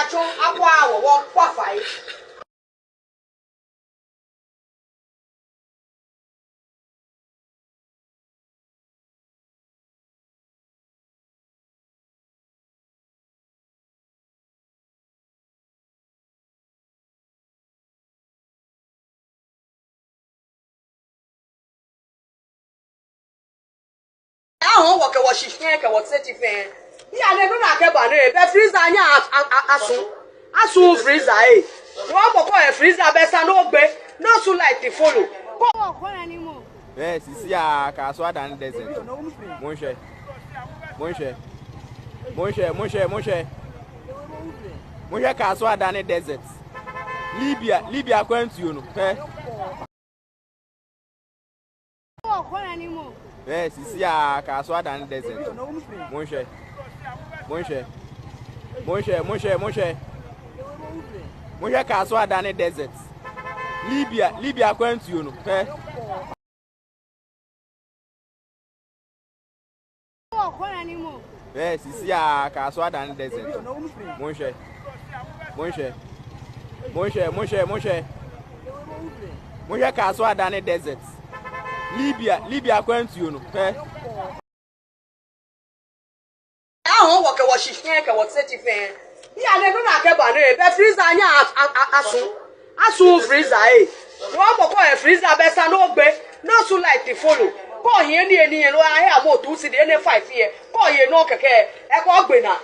yacho akwa wo kwa fai ahụ wo ke wo shishien ke wo certify ya ne no na ke ba ne be freezer anya asu freezer wọ́n boko e freezer be sa no gbe no so light the follow ko ko anymore yes isi a ka so adan desert monhwe ka so adan desert Libya kwantu you no ko anymore yes isi a ka so adan desert monhwe ka so adan desert Libya kwantu you no yes isi a ka so adan desert monhwe ka so adan desert Libya kwantu you no ahụ wo ke wo shishien ke wo certify ya ne no na ke ba ne be freezer anya asu freezer wọ́n boko e freezer be sa no gbe no so light the follow ko yen ni eniyan lo ahe abo tu si de ne 5 here ko ye no keke e ko gbe na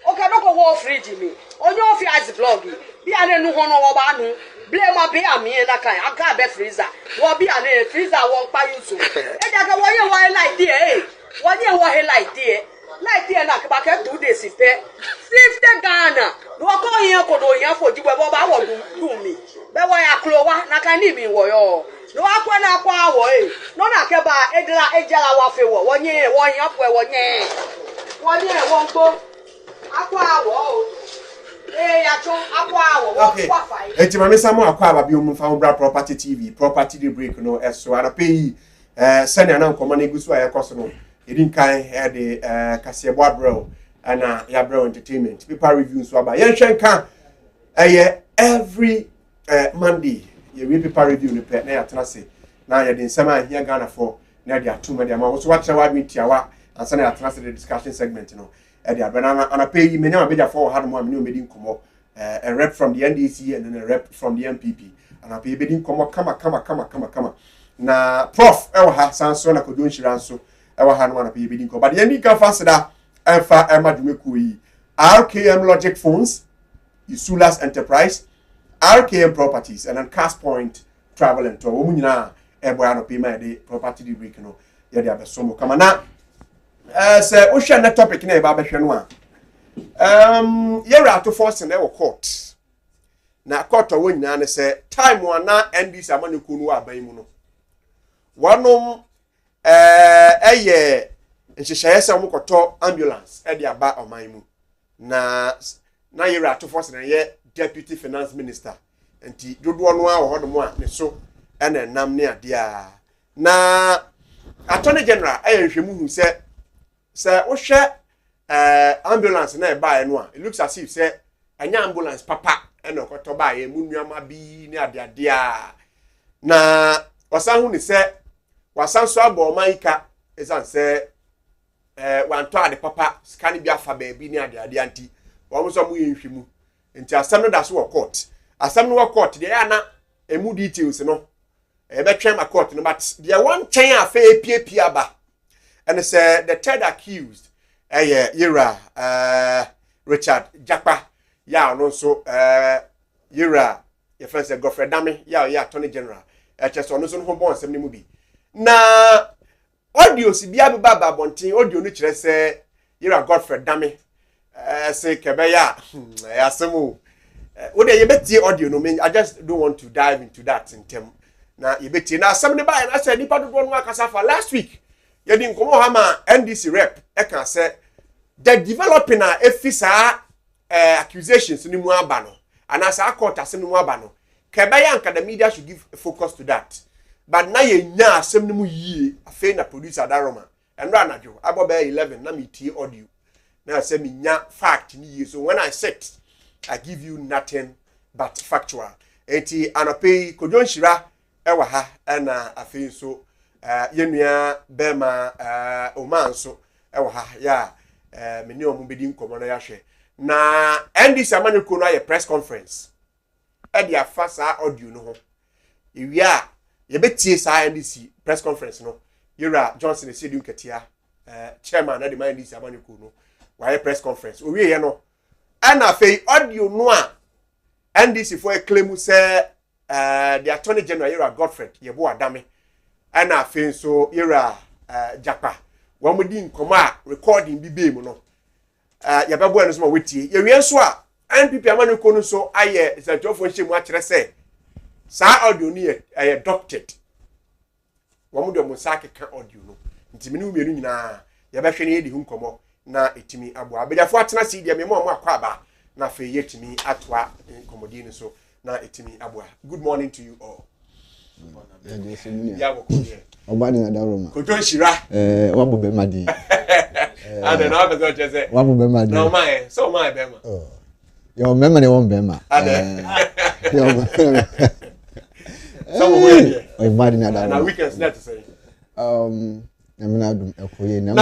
o ke no ko wo fridge mi onye o fi ice block bi ane nu ho no wo ba nu blame ma be ami na kan aka be freezer wo bi ane freezer won pa yusu e ja ke wo ye wo light there wo ye wo he light there na ke ba ke 2 days pe 50 Ghana wo ko yen ko do yen foji we bo ba wo du mi be wo ya klowa na kan ni mi wo yo no akwa na akwa awo no na ke ba ejala wa fe wo wonye wo yan po wonye won gbo akwa awo yacho akwa awo wo kwa fai enti mame samu akwa aba bi omfa obra property tv property the break no eso ana pay senior na nkoma na egusu ayekoso no edin kan de kasebo abro ana ya bro entertainment people review so aba yen hwenka every Monday ye we paper review ni pe na ya tena se na ya den sama here Ghana for na dia tuma dia ma so watch wa meet yawa ansa na ya tena se the discussion segment no e dia bana ana pay me na be dia for hard mo me di nkomo a rep from the NDC and then a rep from the MPP ana pay be di nkomo kama na prof e wa ha sanso na kodon shira nso e wa ha no ana pay be di nkomo but ye ni ka fasida emfa emadumeku yi RKM Logic Phones Isulas Enterprise RKM Properties and then Cast Point Travel and Tour. Womunyina eboya no pay the property the break no ye dia besomo kama na say o hwe na topic na e ba behwe no a ye rato force na e court na court o nyina ne say time one na NDC amaneko no aban mu no wonom eye nhyehyeye se mo koto ambulance e dia ba oman mu na ye rato force na ye Deputy Finance Minister enti dodo no a wo hodo a ne so ene nam ne ade a na Attorney General ayenhwemu hu se wo hwe ambulance na e ba no a it looks as if say anya ambulance papa ene okoto ba ye mu nuama bi ne ade a na wasan hu ni se wasan so abo maika esan se wanto ade papa scan bi afa ba bi ne ade anti wo so mu yenhwemu nti asam no da so court asam no court de ya na emu details no e be twem court no but there one chain afa epiepia ba and say the third accused Yira Richard Japa ya no so Yira your friend say Godfrey Dame ya Attorney General just no so no bon asem ni mu bi na audio si bia be baba bontin audio no kire say Yira Godfrey Dame say kebeya asemu what you betie audio no I just don't want to dive into that in term na you betie na asem ne ba na say nipa do no akasa for last week you din komo ha ma NDC rep e kan say the developing a efisa accusations ni mu aba no and as a court asem ni mu aba no kebeya anka the media should give focus to that but na ye nya asem ni mu yie afei na producer Daroma enra anajo aboba 11 na me tie audio na say me nya fact ni so when I sit I give you nothing but factual. Eti anapei Kojo Shira ewa ha na afei so yenua bema Oman so ewa ha ya meni omu bedi nkomo na yahwe na NDC amaniko no aye press conference e dia fa sa audio no ho ewia ye betie sa NDC press conference no Yura Johnson Esidu Nketia chairman na the NDC amaniko no why press conference owie ye no ana afei audio no a NDC for a claim say the Attorney General Yura Godfred Yebo Adame and afei so Yura Japa one mudi nkoma recording bibe mu no yababo eno so ma wetie ye wie so a NPP amaniko no so aye sentofo nhye mu a kire say sa audio ni adopted one mudi mo sake ka audio no ntimi ni umienu nyina yabahwe ne yedi hu nkomo na etimi abo abediafo atena si dia me mo akwa aba na fe yetimi atwa nkomodini so na etimi abo. Good morning to you all. Obadi na daroma. Kojo Shira. Wabu be madi. Ade na abezo chese. Wabu be madi. Na my so my be ma. Yo mema ne won be ma. Ade. So we. Obadi na daroma. Na weekends net say. Namina dum ekoye na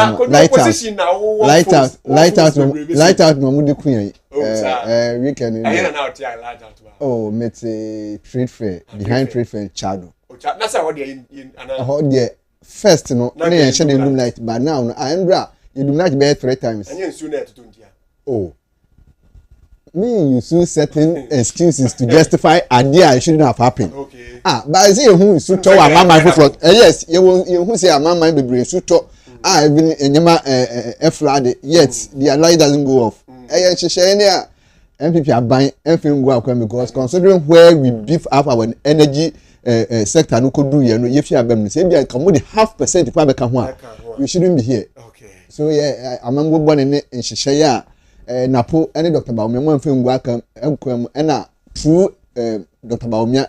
light out no mudi kuyan weekend I na out here light out. Oh met trade fair behind trade fair Chado. Na say what dey in how dey first no na yen share the room light but now no Andra you do light be 3 times. Anya nsu na to ntia. Oh me use certain excuses to justify idea it shouldn't have happened. Okay. But I see who is to our mama for yes, you who say our mama be bring so to even enyama EFUA yet the light doesn't go off. MPP aban enfin go akwa because considering where we beef up our energy sector no could do here no yefi abem say bia come with 0.5% kwa beka ho a we shouldn't be here. Okay. So yeah, amambo bone ne nhihye ya napo ene Dr. Baumia mo enfin go aka enkwam na through Dr. Baumia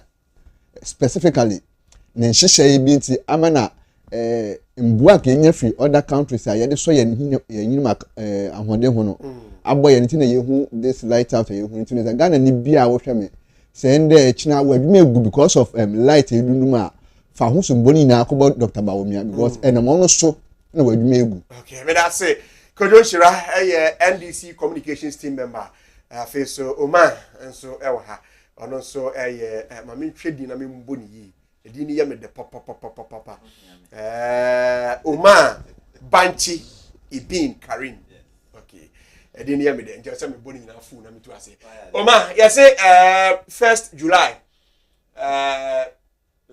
specifically ne nhihye bi nti amana mbua ka enya free other countries a yede so ye nyinima ahode ho no aboye nti na yehu this light out yehu nti na Ghana ni bia wo hweme sende china wadwuma egu because of light edunduma fa ho so mboni na akobo Dr. Baumia because enamo no so na wadwuma egu. Okay, me that say Kojo Shira NDC communications team member face so Oman enso ewa ha ono so mama twedi na me mboni yi edini ye me de papa Oman Banchi Ibin Karin. Okay, edini ye me de nje say me boni na fu na me to ase Oman you say 1st July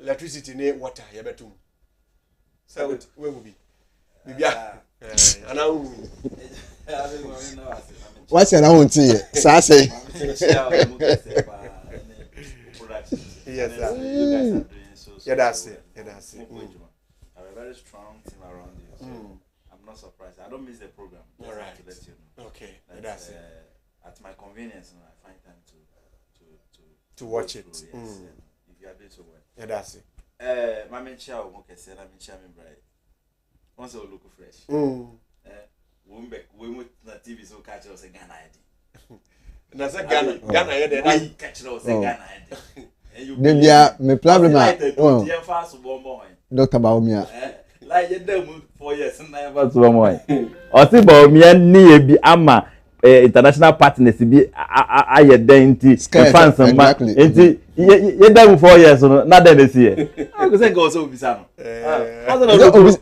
electricity ne water ye betum so we will be bibia ana wu what's your own tea sa say yes sir. You guys are doing so Yeah, that's well. it. Yeah, that's it. I have a very strong team around you, so I'm not surprised. I don't miss the program. Just All right. to let you know. Okay, That, that's it. At my convenience, I find time To watch go it. through, yes, if you are doing so well. Yeah, that's it. My main chair, okay, say, my chair, my bride. Once I look fresh. We went to TV, so catch us a Ghana ID. That's a Ghana, yeah, Why catch us a Ghana ID? Debia me problem Dr. Baumia like you dem 4 years na ever to boy o ti Baumia ni ebi ama international partners bi aye den ti fans ma enti ye dem 4 years no na dem dey here I go say go so obisa no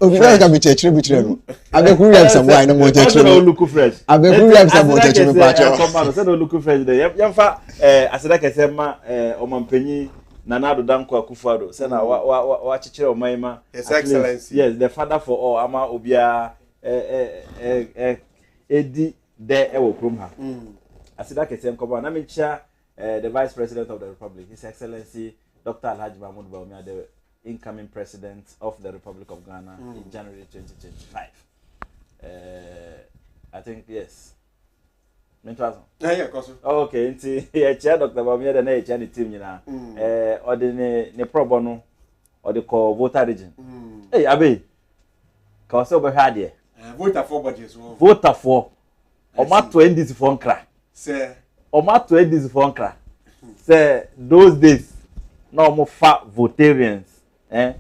obisa ka bi chechire no abeku yam some why no mo chechire no look fresh abeku yam some mo chechire pa cho come say no look fresh dey yamfa aseda kese ma omampanyi Nanado Danko Akufado say na wa chechire omaima His Excellency. Yes, the father for all ama obia edi de ewo krom ha asida kese nkoba na mencha the vice president of the republic His Excellency Dr. Alhaji Mahmoud Baumia, the incoming president of the Republic of Ghana in January 2025. I think yes. Yeah, cause Okay, nti ya chair Dr. Baumia the na chair the team nyina or the ne pro bono or the call voter region. Hey, Abe. Ka so be hwa de. voter for body as well. Voter for o ma to NDC for nkra. Say Omato this fonkra. Say those days, no more fat votarians,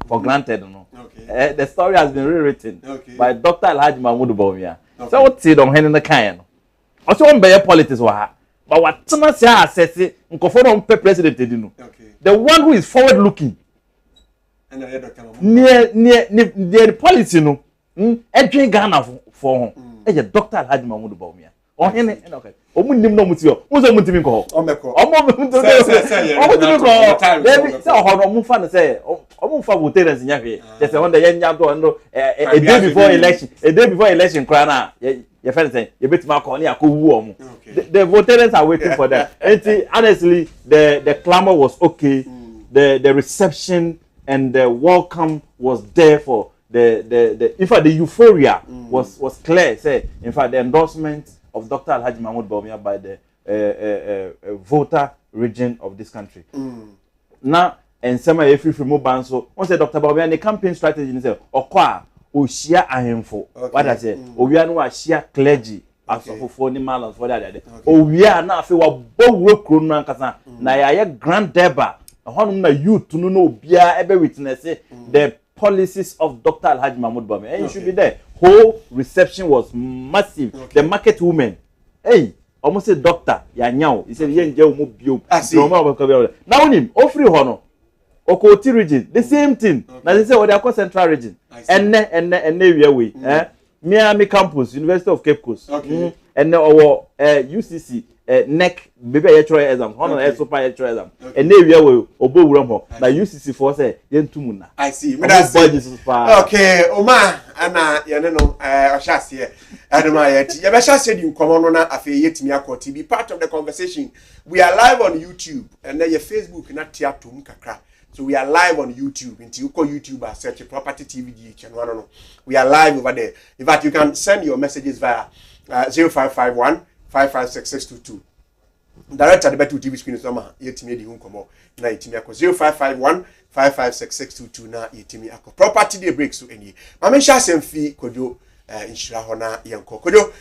for granted, no. Okay. The story has been rewritten by Dr. Alhaji Mahmoud Bawumia. So what say don't HENE the kind? Also, on by politics wa. But what Thomas says, Nkofono mpe president dinu. The one who is forward looking. Near the policy no. Edwin Ghana for home. Dr. Alhaji Mahmoud Bawumia. On HENE okay. Omunim no mutio. Muzo mutimi ko. Omeko. Omutimi ko. Baby, say ho no mufa na say. Omufa voters nya hwe. Just when the yenya do a day before election. A day before election kra na your friend say you betima ko na yakowu omu. The voters are waiting for that. And honestly the clamor was okay. The reception and the welcome was there for the in fact the euphoria was clear. Say in fact the endorsement of Dr. Alhaji Mahmoud Bawumia by the voter region of this country. Now, and some are free from mobile. So, once Dr. Bawumia, the campaign strategy is okwa o share ahemfo. What I say, o we are no share clergy as of for the malons for that. O we are now fe wa bo work run kasa. Na ya grand deba. Honum na youth to no bia ebe witness the policies of Dr. Alhaji Mahmoud Bawumia. And you should be there. Whole reception was massive. The market women, hey, almost a doctor, ya nyao. He said, "Yen jeu mo bio." Now him, ofri hono, Okoti region, the same thing. Now they say, "What they call Central region." And we away. MAAME campus, University of Cape Coast. And our UCC. Neck baby HENE exam hono super HENE exam and we are obo wuram ho na UCC for say yentumu na I see me that okay Oma ana yene no ohase adoma yeti ye be hase di nkomo no na afi yetimi akoti be part of the conversation. We are live on YouTube and then your Facebook na tiatum kakra. So we are live on YouTube. Until you call YouTube search Property TV channel no. We are live over there. In fact, you can send your messages via 0551 556622. Direct at the better TV screen is number yetimi di hunkomo na yetimi ako 0551 556622 na yetimi ako property day break so eni ma me sha semfi kodo inshira ho na yenko kodo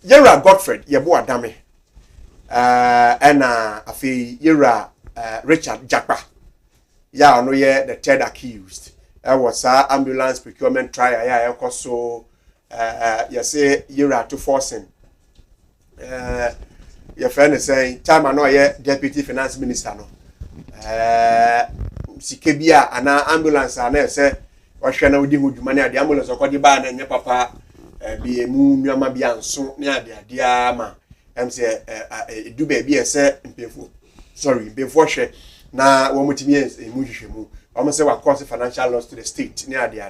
yera Godfred yebo adame na afi yera Richard Jakpa ya no ye the third accused was ambulance procurement trial ya ekoso you say yera to forcing your friend is saying time no ye deputy finance minister no sikebia ana ambulance ana say wahwe na odi huduma na the ambulance okodi ba na nye papa bi emu nuama bia nso ne ade ama say edu ba bia say mpefo sorry mpefo hwe na wo mutimi emu hwehwe mu wo say wa cause financial loss to the state ne ade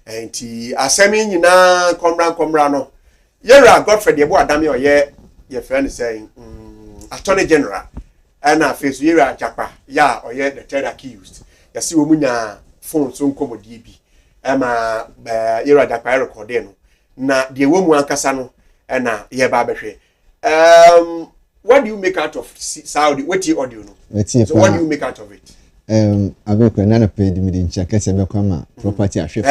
enti asemi nyina komra no yera Godfred yebo adame oye your friend is saying Attorney General and face yera Jakpa ya oye the third accused you see womunya phone so nkomo DB yera Jakpa record no na de womu ankasa no na ye ba behwe what do you make out of Saudi what audio no so what do you make out of it ABEIKU na paid me in check se be kwama property ahwe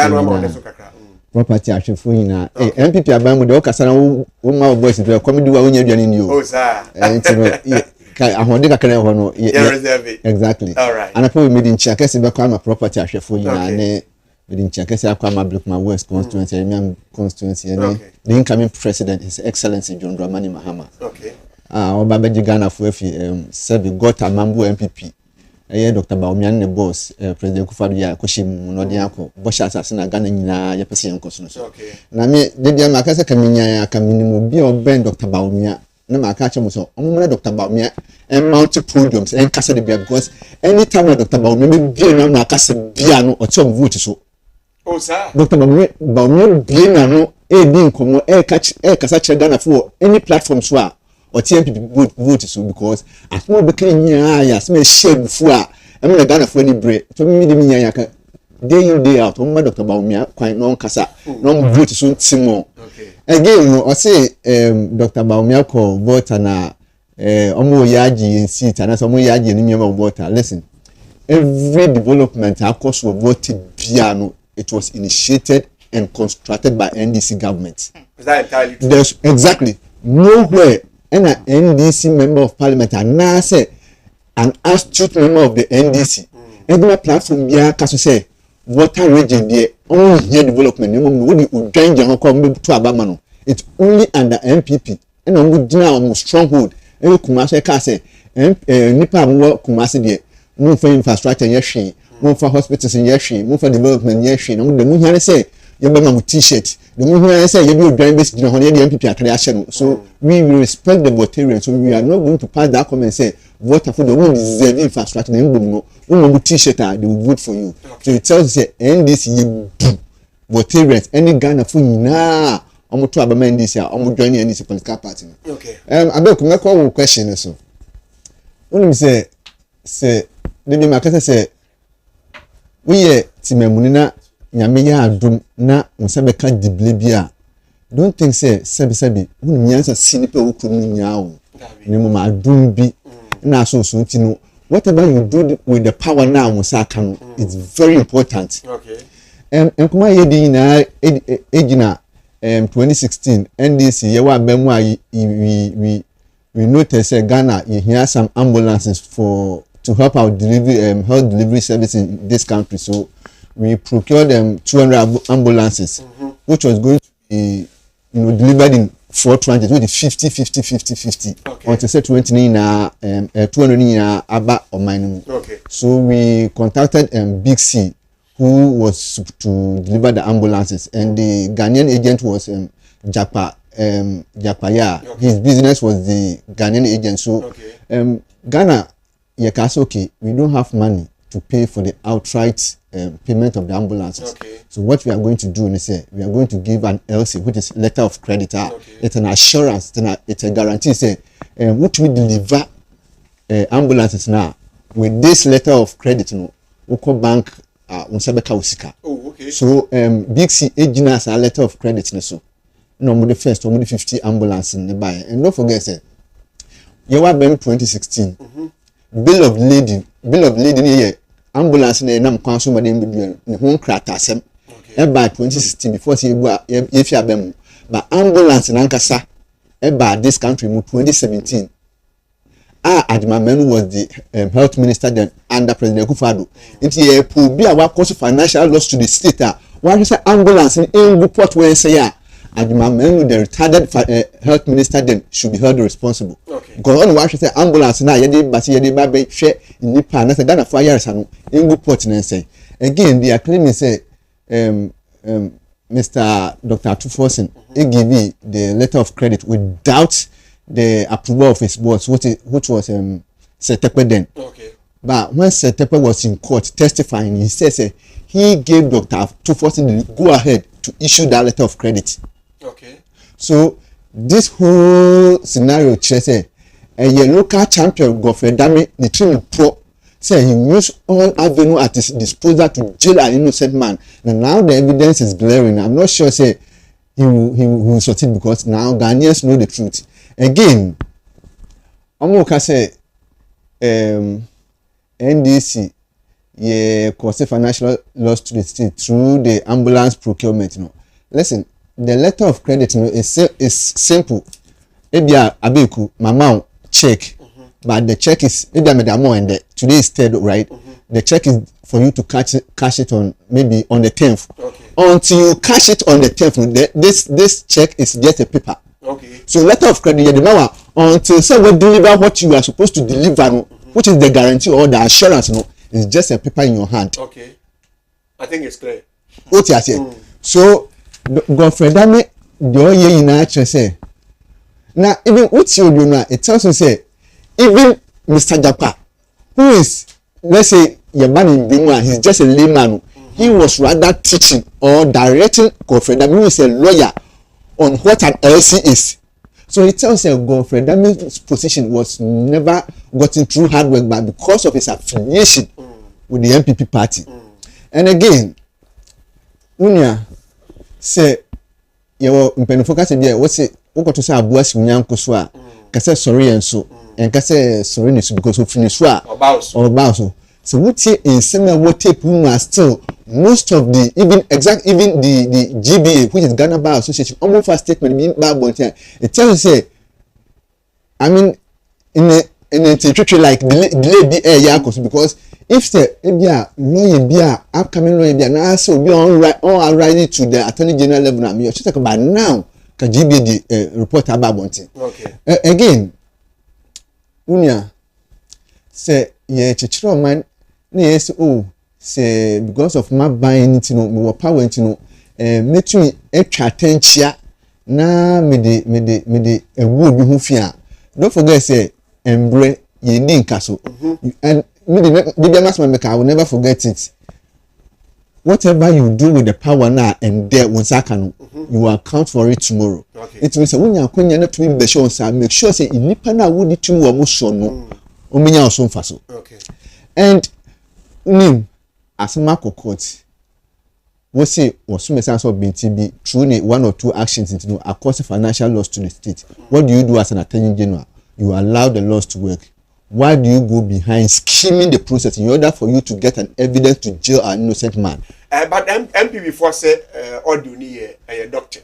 property ahwefo nyina MPP aban mu de okasa na wo ma voice to comedy wa wonya aduane ni o oh sir ahode kakra ho no reserve exactly all right and apo me din chia kese be kwa ma property ahwefo nyina ne me din chia kese akwa ma ABEIKU West constituency Emiam constituency ne the incoming president His Excellency John Dramani Mahama okay oba be Ghana fo afi Sebi got amambu MPP Dr. Bawumia ne boss President Kufadu ya koshim no de akọ bosha asase na Ghana nyina ya pese yenkoso no so na me de dia makase kaminya ya kaminimo bi oben Dr. Bawumia na maka che mo so omumre Dr. Bawumia mount podiums en kase de bia because anytime Dr. Bawumia be bia na makase bia no o chom vote so oh sir Dr. Bawumia bia na no di nkomo kasa che Ghana for any platform so a or TMP vote so because as more became ya some share before I mean Ghana for any break to me the ya ka day in day out on Dr. Bawumia quite non kasa non vote so timo okay again o say Dr. Bawumia ko vote na omo yaji seat and so omo yaji ni me vote listen every development across voted piano it was initiated and constructed by NDC government is that entirely true? There's exactly nowhere and an NDC member of parliament and now say an astute member of the NDC. And my platform be a say water region there only here development. You would join your come to Abamano. It's only under MPP and on would now stronghold. And you come say Nipa work Kumasi there. Move for infrastructure yeshi, move for hospitals in yeshi, move for development yeshi. No, the moon here say you buy my t-shirt. The moon here say you be driving based on the MPP accreditation. So we respect the votarians. So we are not going to pass that comment and say vote for the one deserve infrastructure. They will t-shirt they will vote for you. So it tells us say NDC votarians any Ghana for now. I'm going to have a man this year. I'm going to join any political party. Okay. I bet you make one question so. When we say Debi makasa say we ye timemuni na nyame ya adum na nsabe ka dible bia don't think say sebi wonu nyansa sinipe wukuru nyaa ni mo ma adum bi na so tinu whatever you do with the power now musa kan it's very important. Okay. Nkuma ye di na ejina 2016 NDC ye wa bemu a we notice Ghana you hear some ambulances to help our health delivery service in this country. So we procured 200 ambulances, which was going to be delivered in 4 tranches, with 50. Okay. Until say 200 in Aba or Mine. Okay. So we contacted Big C, who was to deliver the ambulances, and the Ghanaian agent was Japaya. Okay. His business was the Ghanaian agent. So Ghana. Okay, we don't have money to pay for the outright payment of the ambulances. Okay. So what we are going to do is we are going to give an LC, which is letter of credit. It's an assurance, it's a guarantee. Say, which we deliver ambulances now with this letter of credit. Oko bank unsabeka usika. Oh, okay. So Big C agent has a letter of credit. So no, the first 50 ambulance in the buy, and don't forget, say, you were 2016. Bill of lading here ambulance na nam kwan so madam bi ne ho krata asem e by 2016 before say if you abem but ambulance na nkasa e by this country mu 2017 Adimamenu was the health minister then under President Akufo-Addo nti e pu bi a wa cause financial loss to the state wa say ambulance in report when say Adimamenu, the retired health minister, then should be held responsible. Okay. Because on what say ambulance now, yedi basi yedi babe share in Nipa. Na say Ghana for years anu in good port na say. Again, they are claiming say Mr. Dr. Atufosin he give me the letter of credit without the approval of his boss, which was Setepe then. Okay. But when Setepe was in court testifying, he says he gave Dr. Atufosin the go ahead to issue that letter of credit. Okay. So this whole scenario, say a local champion Godfrey Dame, the team pro, say he used all avenue at his disposal to jail an innocent man. And now the evidence is glaring. I'm not sure say he will succeed because now Ghanaians know the truth. Again, I'm gonna say NDC cause financial loss to the state through the ambulance procurement. Listen. The letter of credit is simple. Ebia ABEIKU, mama check, but the check is and today is 3rd, right? The check is for you to cash it on maybe on the 10th. Okay. Until you cash it on the 10th, this check is just a paper. Okay. So letter of credit, until someone deliver what you are supposed to deliver, which is the guarantee or the assurance, is just a paper in your hand. Okay. I think it's clear. What you are saying. So Godfrey Dame the oye in actually say now even what you do now it tells you say even Mr. Japa who is let's say your man in Bimwa he's just a layman he was rather teaching or directing Godfrey Dame who is a lawyer on what an LC is. So it tells you Godfrey Dame's position was never gotten through hard work but because of his affiliation with the MPP party. And again Unia say you focus be what say what to say abuasi unyanko so a kase sorry enso en kase sorry nesu because of finish so about so what say in same what tape are still most of the even the GBA which is Ghana Bar Association almost first statement being bad it tells you say I mean, in a territory like delay be a because if the lawyer be upcoming lawyer be now so be on arriving to the attorney general level now, you should talk about now. Can the report about one thing? Okay. Again, Unia say yeah, chichiro man. Yes, oh, say because of my buying it, you know, more power, you know, make me extra attention. Na me de a wood who fear. Don't forget, say, embrace ye didn't castle. And me the mass maker, I will never forget it. Whatever you do with the power now and there once I can, you will account for it tomorrow. Okay. It means when you're going to be the show, sir, make sure say in Nipana would it to almost no. Omenya also faso. Okay. And as a Marco court, we say was some sense of BTB through one or two actions into across financial loss to the state. What do you do as an attorney general? You allow the laws to work. Why do you go behind scheming the process in order for you to get an evidence to jail an innocent man? But MP before say audio ni a doctor.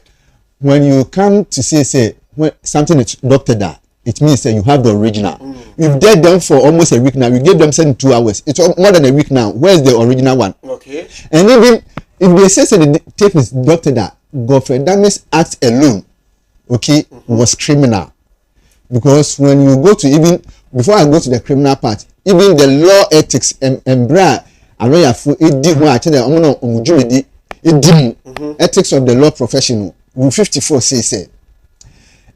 When you come to say when something is doctored that, it means that you have the original. You've dead them for almost a week now. You gave them 2 hours. It's more than a week now. Where's the original one? Okay. And even if they say the tape is doctored that, Godfrey Damis Act alone, okay, was criminal. Because when you go to even before I go to the criminal part, even the law ethics and bra lawyer for ethics of the law professional, Rule 54 says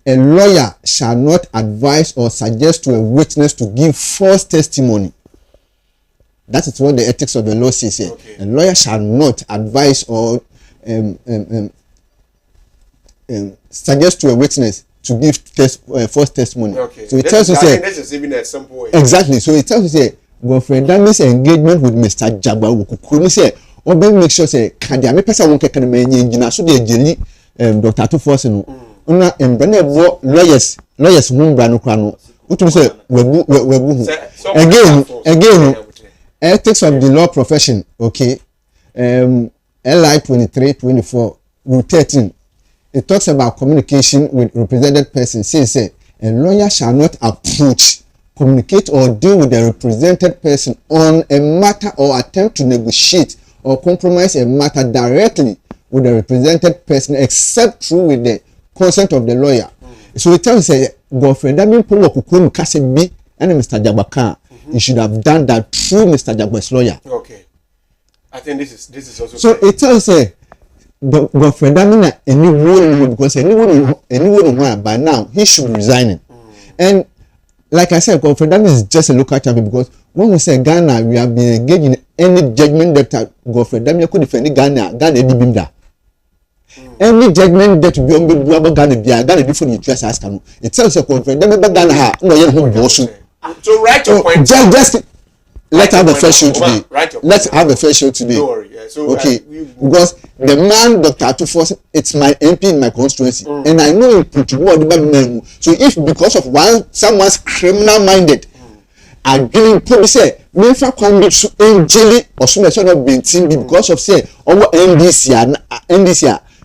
a lawyer shall not advise or suggest to a witness to give false testimony. That is what the ethics of the law says here. Okay. A lawyer shall not advise or suggest to a witness to give false testimony. Okay. So it tells you say this is even a simple way. Exactly. So it tells you say Godfrey Damis engagement with Mr. Jagba Wukukumi say obe make sure say kadi ame pesa won keke me nyina so de jeli Dr. Atufo no una mbana bo lawyers won bra no kwa no utum say webu again ethics of the law profession, okay, LI 23-24 Rule 13, it talks about communication with represented persons. Says a lawyer shall not approach, communicate or deal with the represented person on a matter or attempt to negotiate or compromise a matter directly with the represented person except through with the consent of the lawyer. So it tells you, Godfrey, that means Polo Kase B and Mr. Jabaka. You should have done that through Mr. Jagba's lawyer. Okay. I think this is also so clear. It tells you Godfrey Damina anyone because anyone by now he should be resigning. And like I said, Godfrey Damina is just a local champion because when we say Ghana, we have been engaged in any judgment that Godfrey Damina could defend Ghana Bimda. Any judgment that be on the Ghana different interest as can. It tells you Godfrey Damina Ghana no you so write your point. Just let's have a fair show today. Let's have a fair show today. Don't worry. Yeah. So okay, because the man Dr. Atufo, it's my MP in my constituency, and I know him to what the so if because of someone's criminal minded, I really probably say me fa kwambi so angeli or so not being seen because of say over NDC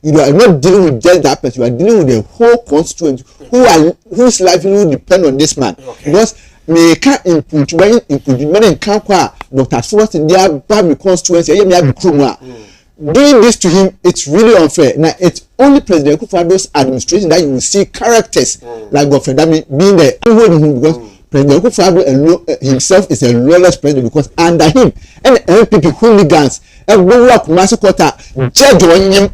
you are not dealing with just that person, you are dealing with the whole constituency whose livelihood depend on this man. Okay. Because me can't input when in Kankwa, Dr. Atufo in their bad constituency, doing this to him, it's really unfair. Now, it's only President Kufuor's administration that you will see characters like Godfrey Dami being there. Because President Kufuor himself is a lawless president because under him, and MPP hooligans, and we work Masukota, judge on him,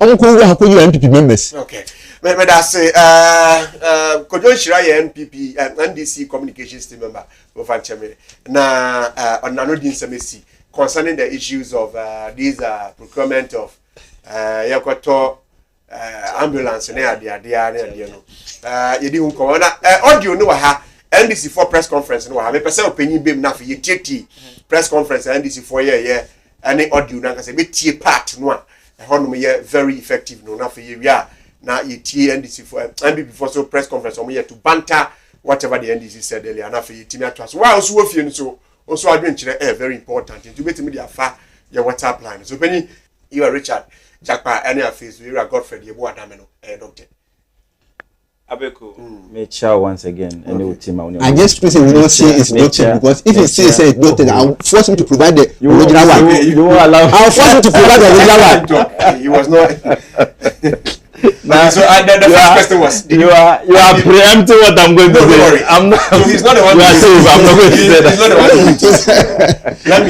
Uncle MPP members. Okay. But I say, Kojo Shiraya NPP NDC communications team member of Ancheme. Na on Nanodin Semesi concerning the issues of these procurement of Yakoto ambulance and the Yedi Unko audio no ha NDC for press conference no ha me person opinion beam na for ye press conference NDC for ye any audio na say be tie part no a hono me very effective no na for ye wi a na ET NDC for MPP for so press conference on here to banter whatever the NDC said earlier na for ET me atwas why also ofie so also adwenkyere very important to bet me dia fa your WhatsApp line so penny you are Richard Jakpa any face we are Godfrey Yebo Adame no doctor Abeku, may chow once again. I guess person will not say it's doctor because if he says it's doctor, I'll force him to provide the original one. You won't allow. I'll force him to provide the original one. He was not. So the first question was. You are preempting what I'm going to say. Worry. I'm not. So he's not the one. You are safe. I'm not going to say that. He's not the one. Let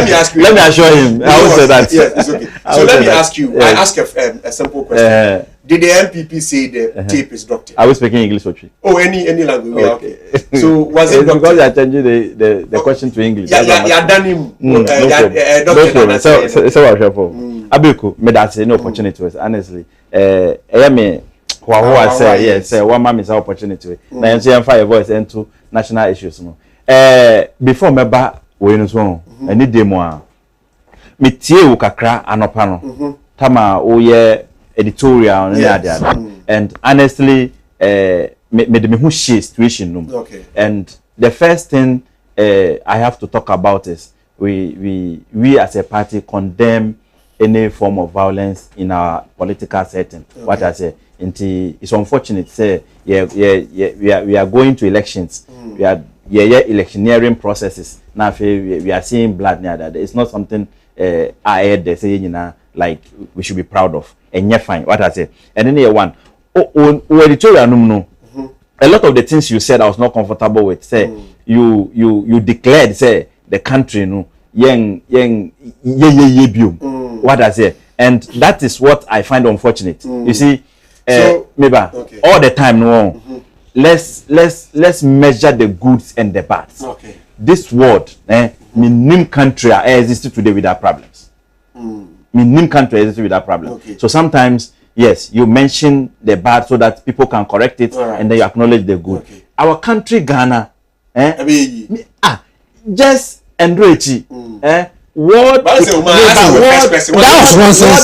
me ask you. Let me assure him. I will say that. Yes, it's okay. So let me ask you. I ask a simple question. Did the MPP say the tape is doctored? Are we speaking English or Twi? Oh, any language. Okay. So was it because you are changing the question to English? Yeah, done him. No problem. So Abeku, me that say no opportunity was honestly. Me who I say yes, one man is opportunity. Now you see fire voice into national issues no. Before me ba we no so any demo a me tie wo kakra anopa no. Tama o ye editorial and honestly me who share situation no. Okay. And the first thing I have to talk about is we as a party condemn any form of violence in our political setting. Okay. What I say, it's unfortunate. Say, we are going to elections. We are electioneering processes. Now we are seeing blood near that. It's not something I heard they say, like we should be proud of. And you're fine. What I say, and then here one. Editorial no. A lot of the things you said I was not comfortable with. Say you declared say the country what I say, and that is what I find unfortunate. You see, maybe all the time no. Let's measure the goods and the bads. Okay. This world, minim country exists today without problems. Minim country exists without problems. Okay. So sometimes, yes, you mention the bad so that people can correct it, right. And then you acknowledge the good. Okay. Our country, Ghana, just Andrechi, world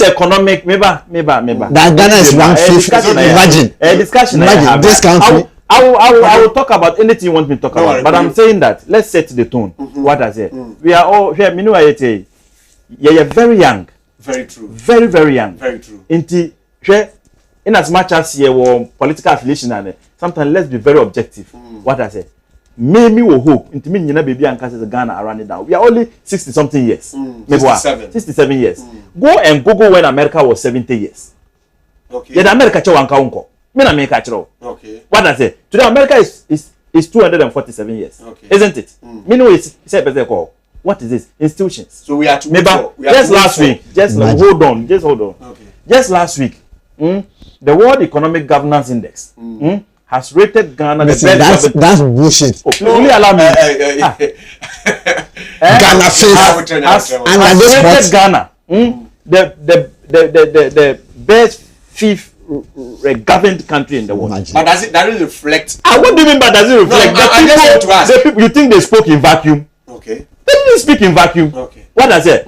economic, maybe. That Ghana is 1/5. Imagine this country. I will talk about anything you want me to talk about, but I'm saying that let's set the tone. What I say, we are all here. You're very young. Very true. Very, very young. Very true. In as much as you were political affiliation, sometimes let's be very objective. What I say. Maybe we hope into me baby and says Ghana around it down. We are only 60 something years. 67 years. Go and Google when America was 70 years. Okay. Yeah, America unko. Okay. What I say? Today America is 247 years. Okay. Isn't it? What is this? Institutions. So we are to just last week. Hold on. Okay. Just last week. The World Economic Governance Index. Has rated Ghana the best. That's bullshit. Oh, please allow me. Ghana has rated Ghana the best fifth governed country in the world. But does it reflect? What do you mean by does it reflect? No, the people you think they spoke in vacuum? Okay. They didn't speak in vacuum. Okay. What I say?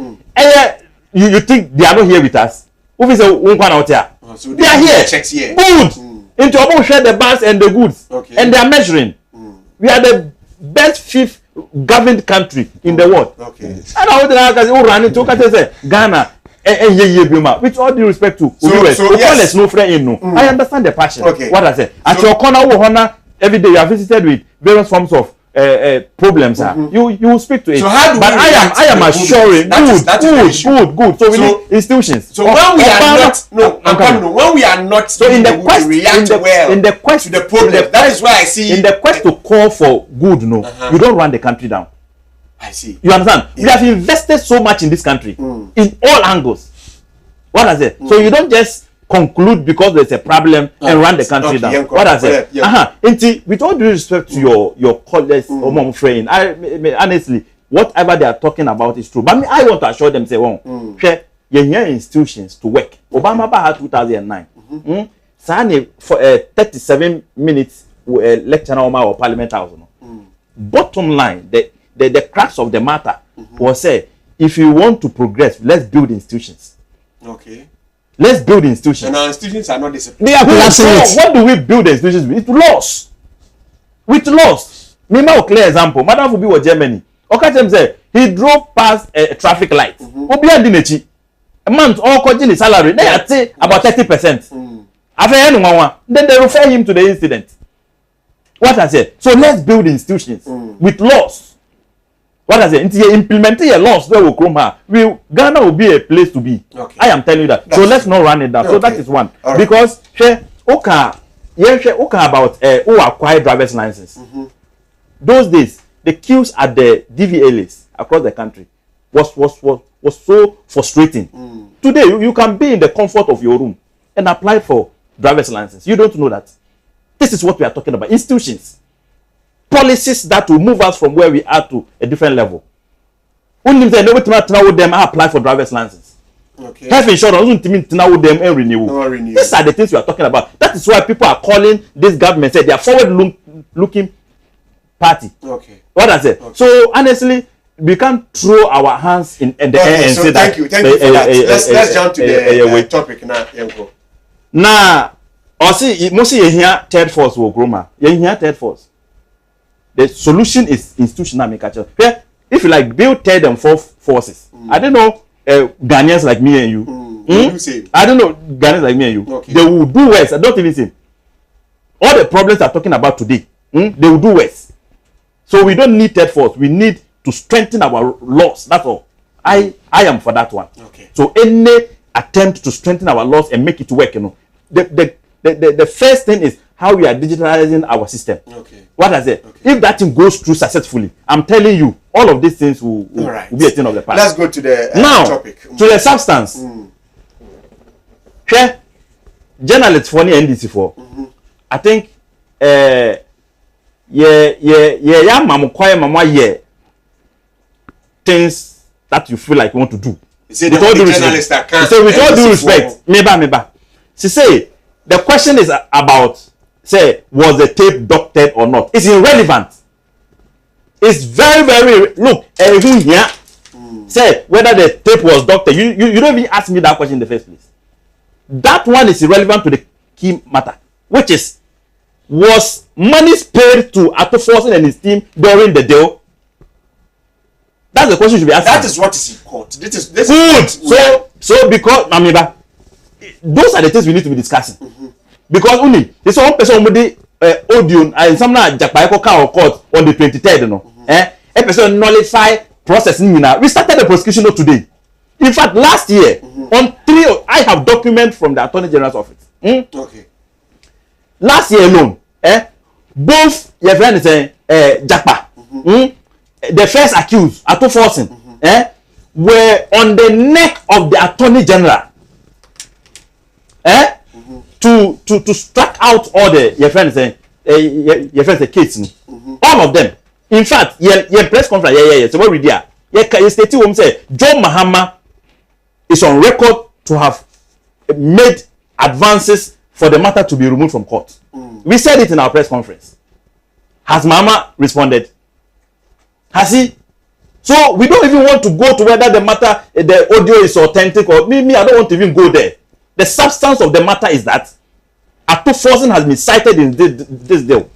You think they are not here with us? Who is out here? So they are here. Checks here. Good. Into about share the bads and the goods. Okay. And they are measuring. We are the best fifth governed country in the world. Okay. And I would run into Ghana. With all due respect to yes. No friend no. I understand the passion. Okay. What I say. At your corner, every day you are visited with various forms of problems. You speak to it. So how do but I am assuring good. So we need institutions. So when we are not when we are not so in the quest to the problem, that is why I see in the quest to call for good, you don't run the country down. I see. You understand? Yeah. We have invested so much in this country in all angles. What I say? So you don't just conclude because there's a problem and run the country down. What I say? With all due respect to your colleagues or mom friend, I honestly, whatever they are talking about is true. But I want to assure them, say, share your institutions to work. Obama had 2009. For 37 minutes lecture or parliament house. Bottom line, the crux of the matter was say, if you want to progress, let's build institutions. Okay. Let's build institutions. And our institutions are not disciplined. They are collapsing. What do we build the institutions with? With loss. Remember a clear example. Madam Fubi was Germany. Okatem said he drove past a traffic light. A month all coaching his salary. They are about 30%. Then they refer him to the incident. What I said. So let's build institutions with laws. What I said. Until implementing a laws that will come here, Ghana will be a place to be. Okay. I am telling you that. So let's not run it down. Okay. So that is one. Right. Because about who acquired driver's license. Those days, the queues at the DVLAs across the country was so frustrating. Today, you can be in the comfort of your room and apply for driver's license. You don't know that. This is what we are talking about. Institutions. Policies that will move us from where we are to a different level. Only they never with them apply for driver's license. Okay. Health insurance with them and renew. These are the things we are talking about. That is why people are calling this government, say they are forward-looking party. Okay. What I say. Okay. So honestly, we can't throw our hands in the air and say that. Thank you for that. Let's jump to the topic now, Yanko. Now, mostly you hear third force will grow. You hear third force. The solution is institutional culture. If you like build third and fourth forces, I don't know Ghanaians like me and you. I don't know Ghanaians like me and you. Okay. They will do worse. I don't even say all the problems I'm talking about today. They will do worse. So we don't need third force. We need to strengthen our laws. That's all. I am for that one. Okay. So any attempt to strengthen our laws and make it work, the first thing is how we are digitalizing our system. Okay. What I say? Okay. If that thing goes through successfully, I'm telling you, all of these things will be a thing of the past. Let's go to the topic. To the substance. Okay. Journalists for NDC for. I think things that you feel like you want to do. With all due respect. With all due respect, meba. She say the question is about, say, was the tape doctored or not? It's irrelevant. It's very, very, look, everything here, say whether the tape was doctored. You don't even ask me that question in the first place. That one is irrelevant to the key matter, which is, was money paid to Ato Forson and his team during the deal? That's the question you should be asking. That is what is in court. This good. So because Mamiba, those are the things we need to be discussing. Because only there's one person who did audio and some now Japaiko court on the 23rd. A person nullify processing. We started the prosecution today. In fact, last year on 3, I have document from the Attorney General's office. Okay. Last year alone, both your friend is Japa, the first accused, Ato Forson, were on the neck of the Attorney General. To strike out all the your friends the kids. All of them. In fact, your press conference, so what we did, you stated him say John Mahama is on record to have made advances for the matter to be removed from court. We said it in our press conference. Has Mahama responded? Has he? So we don't even want to go to whether the matter, the audio is authentic or me. I don't want to even go there. The substance of the matter is that Ato Forson has been cited in this deal.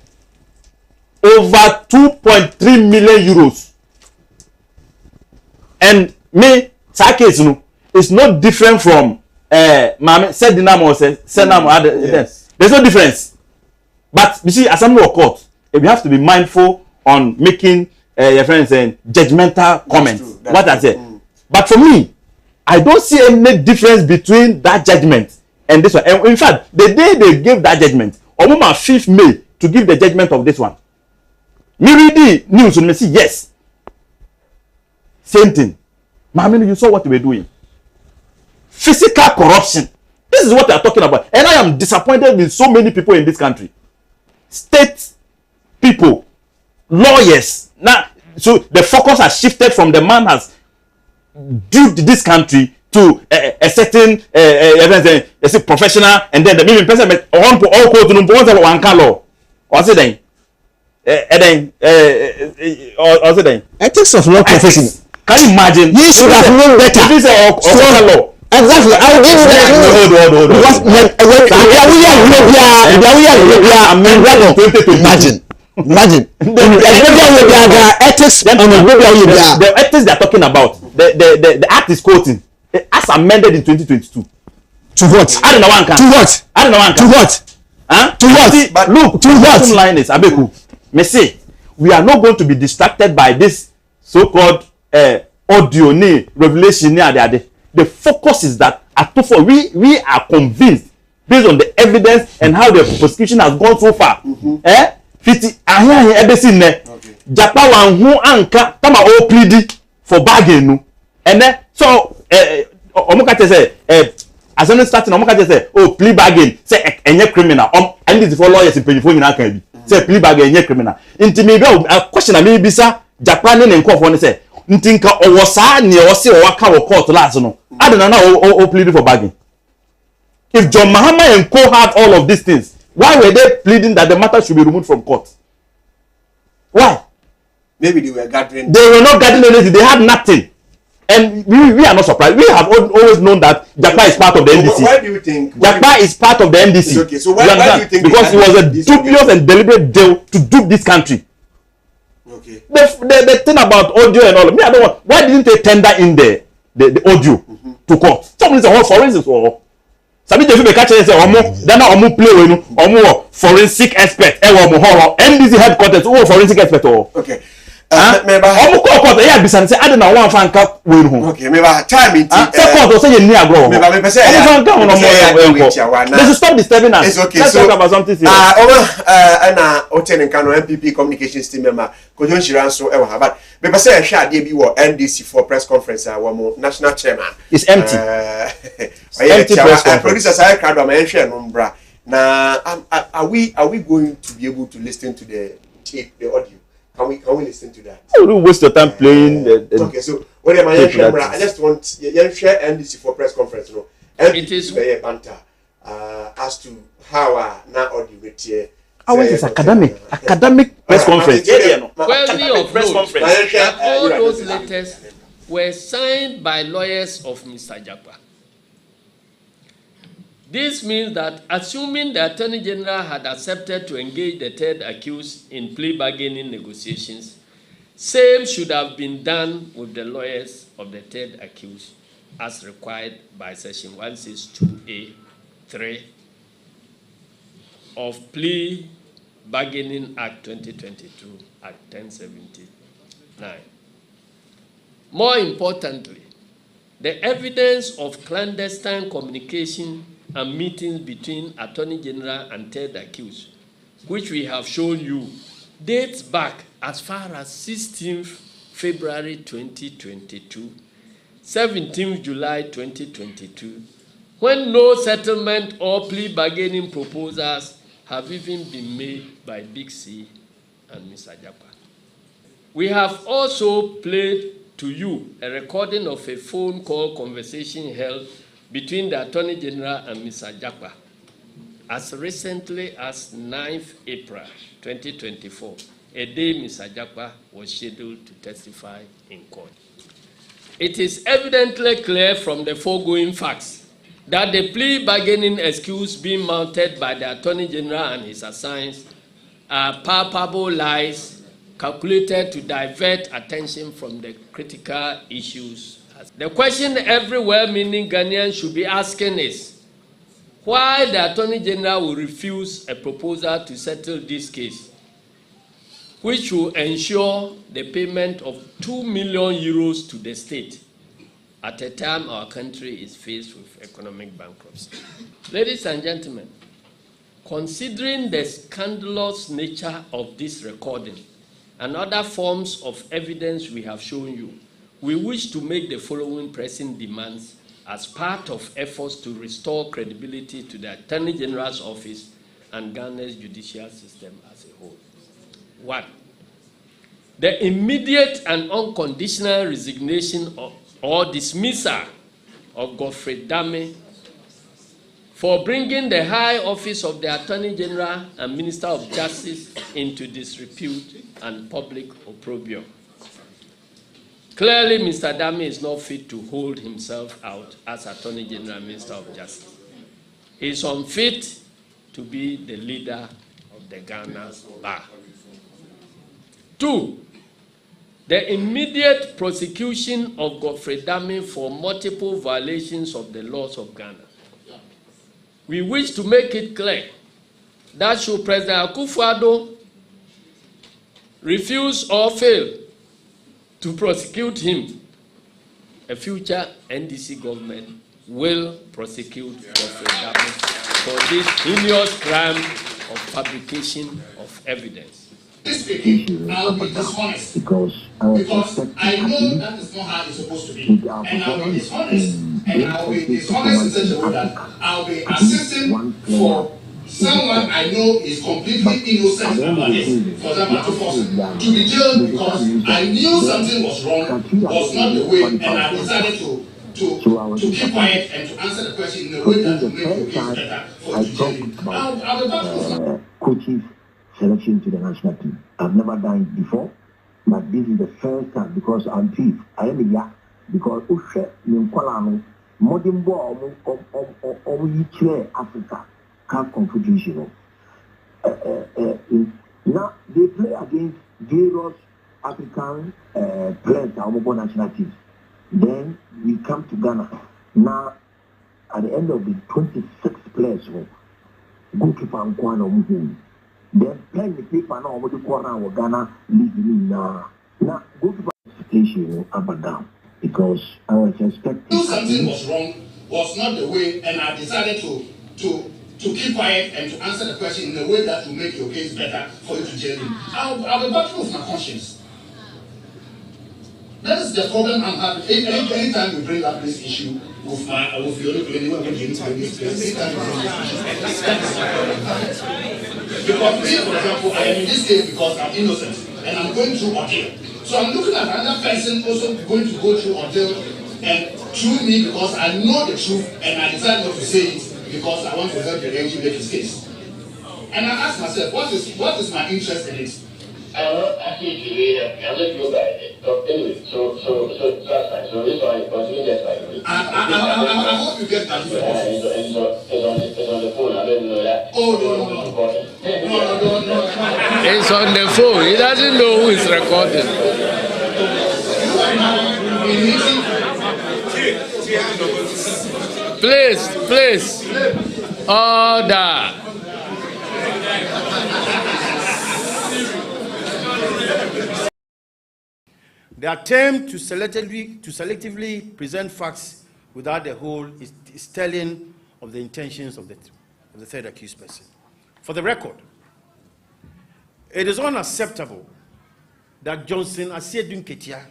Over 2.3 million euros. And me, Sake is not different from MAAME said Dinamo or Senamo. Yes. There's no difference. But you see, as I'm of court, we have to be mindful on making your friends saying judgmental comments. What I say. But for me, I don't see any difference between that judgment and this one. And in fact, the day they gave that judgment, on 5th May to give the judgment of this one. Me read the news and me see yes. Same thing. MAAME, you saw what we were doing. Physical corruption. This is what they are talking about. And I am disappointed with so many people in this country. State people, lawyers. Now, so the focus has shifted from the man has duped this country to a certain professional, and then the main person all quote to one law. What's it then? Ethics of law profession. Can you imagine? You should have known better. This is all law. Exactly. I will give you that. Imagine. The ethics the ethics they are talking about. The act is quoting as amended in 2022. To what? I don't know one can. To what? I don't know one To can. what? Huh? To what? See, But look, to what? line is ABEIKU. Me say, we are not going to be distracted by this so-called audio ni revelation ni ade. The focus is that we are convinced based on the evidence and how the prosecution has gone so far. Fiti ahe ebesi ne. Japa wan hu anka tama o plead for bargain no. And so omuka say as an starting omuka say oh plea bargain say enye criminal and this for lawyers in penifo nyina kan bi say plea bargain enye criminal. Inti me be a question na me bisa Japa ne nkofo ne say nti nka owo saa ne o se o waka wo court last no. Adana na o plead for bargain. If John Mahama and co had all of these things, why were they pleading that the matter should be removed from court? Why? Maybe they were gathering. They were not gathering anything. They had nothing. And we are not surprised. We have always known that Japa is part of the NDC. Why do you think? Japa is part of the NDC. It's okay. So why do you think? Because it was a dubious and deliberate deal to dupe this country. Okay. The thing about audio and all of me, I don't want. Why didn't they tender in the audio to court? Somebody's a whole forensics or. Sabi Jeff be catch say omo then omo play we no omo forensic expert e wo mo horror NDC headquarters wo forensic expert o. Okay. Member omo court e ya bisan say ade na wan fan ka we no. Okay, member time it. Court o say ye ni agro. Member me say fan ka no mo. They should stop disturbing us. It's okay. Let's talk about something serious. Na Oten Nkano MPP communications team member Kojo Shiran so e wa but me say e hwe ade bi wo NDC for press conference wo mo national chairman. It's empty. Empty press conference. Producers are KAKRABA me hwe no mbra. Na are we going to be able to listen to the tape, the audio? Can we listen to that? You don't waste your time playing the okay, so what am I I just want share NDC for press conference, no. It is very banter as to how now audio with here. How is academic press conference? Worthy of note that all those letters were signed by lawyers of Mr. Japa. This means that, assuming the Attorney General had accepted to engage the third accused in plea bargaining negotiations, same should have been done with the lawyers of the third accused as required by Section 162A(3) of Plea Bargaining Act 2022 at 1079. More importantly, the evidence of clandestine communication and meetings between Attorney General and third accused, which we have shown you, dates back as far as 16th February 2022, 17th July 2022, when no settlement or plea bargaining proposals have even been made by Big C and Mr. Japa. We have also played to you a recording of a phone call conversation held between the Attorney General and Mr. Japa as recently as 9th April 2024, a day Mr. Japa was scheduled to testify in court. It is evidently clear from the foregoing facts that the plea bargaining excuse being mounted by the Attorney General and his assigns are palpable lies calculated to divert attention from the critical issues. The question every well-meaning Ghanaian should be asking is, why the Attorney General will refuse a proposal to settle this case, which will ensure the payment of 2 million euros to the state at a time our country is faced with economic bankruptcy. Ladies and gentlemen, considering the scandalous nature of this recording and other forms of evidence we have shown you, we wish to make the following pressing demands as part of efforts to restore credibility to the Attorney General's office and Ghana's judicial system as a whole. 1. The immediate and unconditional resignation or dismissal of Godfrey Dame for bringing the high office of the Attorney General and Minister of Justice into disrepute and public opprobrium. Clearly, Mr. Dame is not fit to hold himself out as Attorney General and Minister of Justice. He is unfit to be the leader of the Ghana's bar. 2. The immediate prosecution of Godfrey Dame for multiple violations of the laws of Ghana, we wish to make it clear that should President Akufo-Addo refuse or fail to prosecute him, a future NDC government will prosecute Geoffrey Dame for this heinous crime of fabrication of evidence. I'll be dishonest because I know that is not how it's supposed to be, and I'll be dishonest, and I'll be dishonest in such a way that I'll be assisting for someone I know is completely innocent about this, for them to be jailed because I knew something was wrong, was not the way, and I decided to keep quiet and to answer the question in a way that will make it better for the jail. I'll be back to coaches selection to the national team. I've never done it before, but this is the first time because I'm chief. I am a yak because Ushe Ninkolano, modern ball of Africa, Cup Confederation. Now they play against various African players, our national teams. Then we come to Ghana. Now, at the end of the 26 players, goalkeeper and Kwana. Then playing the paper now over the corner of Ghana league now go to participation up and down because I was expecting something was wrong, was not the way, and I decided to keep quiet and to answer the question in a way that will make your case better for you to jail him. I'll be battling with my conscience. That is the problem I'm having. Anytime we bring up this issue with the only anyone when you need to bring this anytime we bring this issue. Because me, for example, I am in this case because I'm innocent and I'm going through ordeal. So I'm looking at another person also going to go through ordeal and through me because I know the truth and I decide not to say it because I want to help the AG make his case. And I ask myself, what is my interest in it? I'm not asking you to lay up. I'm just going by it. So anyway, so that's fine. So this one, continue that side. I hope you get that. It's on the phone. I don't know that. Oh, no. It's on the phone. He doesn't know who is recording. Please. Order. The attempt to selectively present facts without the whole is telling of the intentions of the third accused person. For the record, it is unacceptable that Johnson Asiedun Ketia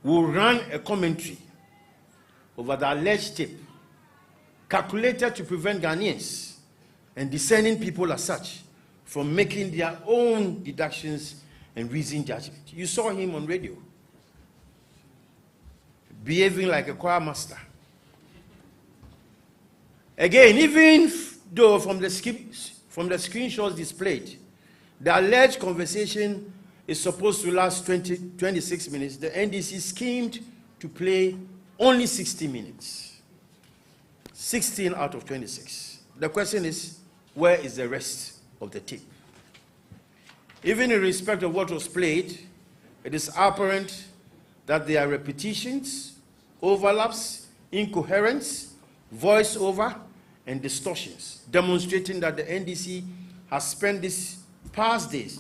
will run a commentary over the alleged tape calculated to prevent Ghanaians and discerning people as such from making their own deductions and reasoned judgment. You saw him on radio, behaving like a choir master. Again, even though from the screenshots displayed, the alleged conversation is supposed to last 26 minutes, the NDC schemed to play only 60 minutes. 16 out of 26. The question is, where is the rest of the tape? Even in respect of what was played, it is apparent that there are repetitions, overlaps, incoherence, voiceover, and distortions, demonstrating that the NDC has spent these past days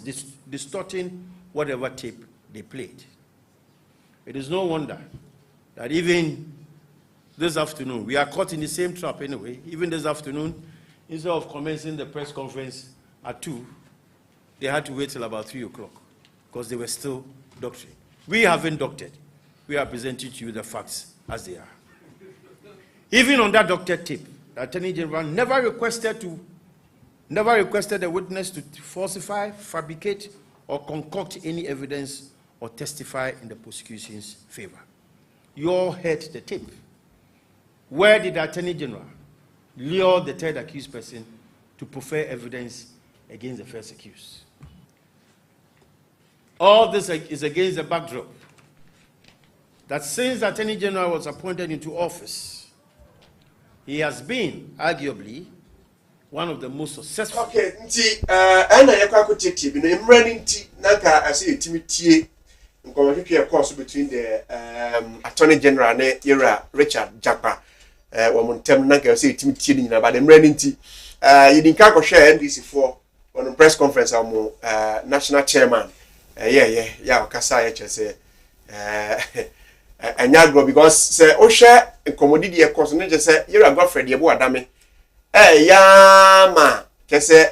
distorting whatever tape they played. It is no wonder that even this afternoon, we are caught in the same trap anyway, even this afternoon, instead of commencing the press conference at 2, they had to wait till about 3 o'clock because they were still doctoring. We haven't doctored. We are presenting to you the facts as they are. Even on that doctored tape, the Attorney General never requested the witness to falsify, fabricate, or concoct any evidence or testify in the prosecution's favor. You all heard the tape. Where did the Attorney General lure the third accused person to prefer evidence against the first accused? All this is against the backdrop that since the Attorney General was appointed into office, he has been, arguably, one of the most successful. Okay, and I have to be running Nanka as a timidity in course between the Attorney General and Richard Japa. wontem na ka say timi tie ni na ba de mra nti you din ka ko share NDC for on press conference am national chairman yeah kasa ya chese anyagro because say o share commodity e course no je say yera Godfrey de bo adame ya ma kese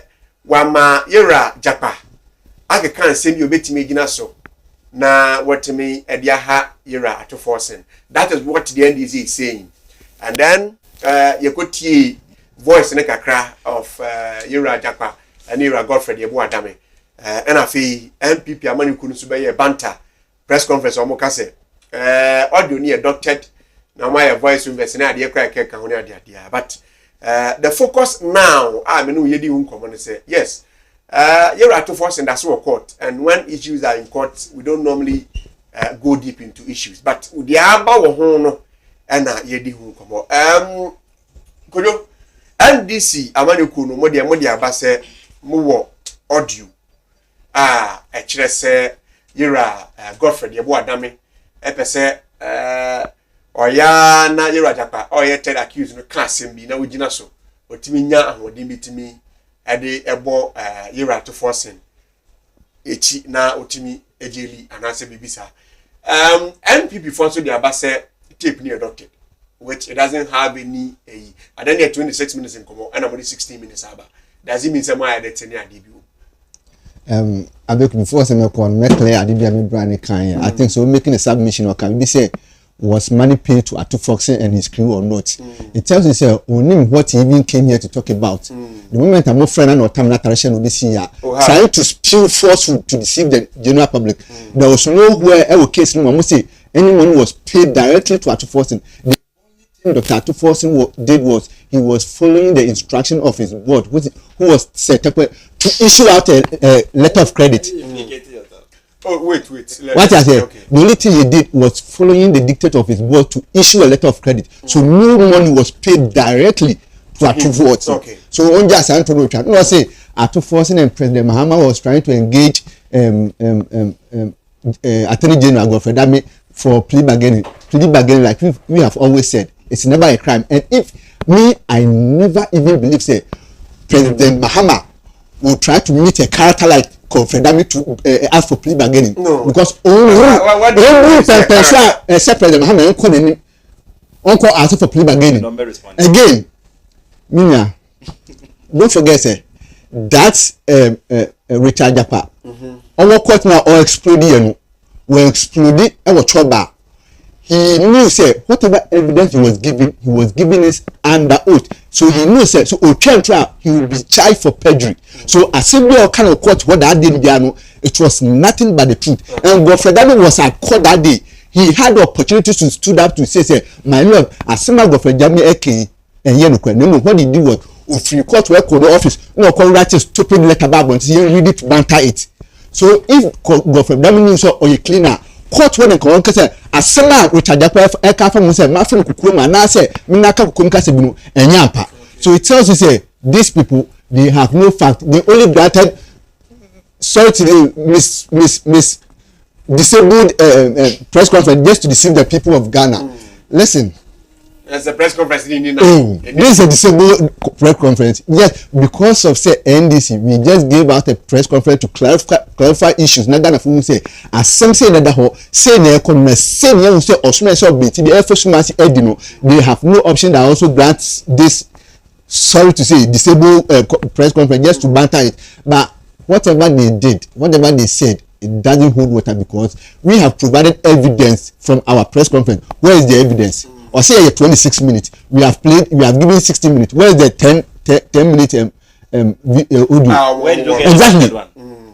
wama yera japa ake kan semi obetimi gina so na watimi edia ha yera ato forcing. That is what the NDC is saying. And then you could see voice in a kakra of yera japa and yera Godfrey de bo adame and afi MPP amani kunu subeye banter press conference omo kase audio ni adopted na my voice invest na ade kra keka ho na ade but the focus now me no yedi hu komo say yes you're at force and that's what court, and when issues are in court we don't normally go deep into issues, but the aba wo ho no na yedi hu komo kojo NDC amaniku no mo de aba say mo wo audio e kire say yera Godfrey de bo adame epese oya na yera japa oya ted accuse no class bi na wogina so otimi nya ahodin bitimi ade ebo yera to forcing echi na otimi ejeli anase bibisa NPP for so the abase tape ni adopted, which it doesn't have any and then 26 minutes in komo and about 16 minutes aba. Does it mean someone had it any ABEIKU? ABEIKU before some con make clear ABEIKU brand kan. I think so making a submission or can be say was money paid to Atu Foxen and his crew or not. It tells you say only what he even came here to talk about. The moment I'm not friend and or time narration will be seen here trying to spew falsehood to deceive the general public. There was nowhere ever case no one say anyone was paid directly to Atu Foxen. The only thing Dr. Atu Foxen did was he was following the instruction of his board, who was set up to issue out a letter of credit. Oh, wait. What I said, okay. The only thing he did was following the dictate of his board to issue a letter of credit. So no money was paid directly to Atu Foxen. Okay. So on just Antonio Chan, no, I say Atu Foxen and President Mahama was trying to engage Attorney General Godfrey Dame for plea bargaining. Plea bargaining, like we have always said, it's never a crime. And if I never even believe say President Mahama will try to meet a character like Godfrey Dame to ask for plea bargaining. No. Because only person except President Mahama uncle ask for plea bargaining. Again, Mina, don't forget say that's Richard Japa. Our court now or exploding when exploding our trouble. He knew say whatever evidence he was giving is under oath. So he knew say so trial he will be charged for perjury. So assembly or kind of court what that did it was nothing but the truth. And Godfrey Dame was at court that day. He had the opportunity to stood up to say my lord, assembly Godfrey Dame eke and no what he did was if you court work for the office no come write a stupid letter back and you read it banter it. So if Godfrey Dame knew so or you cleaner court when ko won say asema Richard Japa e ka fa mu say ma fa kukurum na say me na ka kukurum ka se bi no enya ampa. So it tells you say these people they have no fact, they only granted sorry to the disabled press conference just to deceive the people of Ghana. Listen, there's a press conference this is a disabled press conference. Yes, because of say NDC, we just gave out a press conference to clarify issues. Not that we say, as some say that say na economy, say na say osuma say obiti the efforts edino. They have no option that also grants this. Sorry to say, disabled press conference just to banter it. But whatever they did, whatever they said, it doesn't hold water because we have provided evidence from our press conference. Where is the evidence? Or say 26 minutes. We have given 60 minutes. Where is the 10 minute audio? Exactly.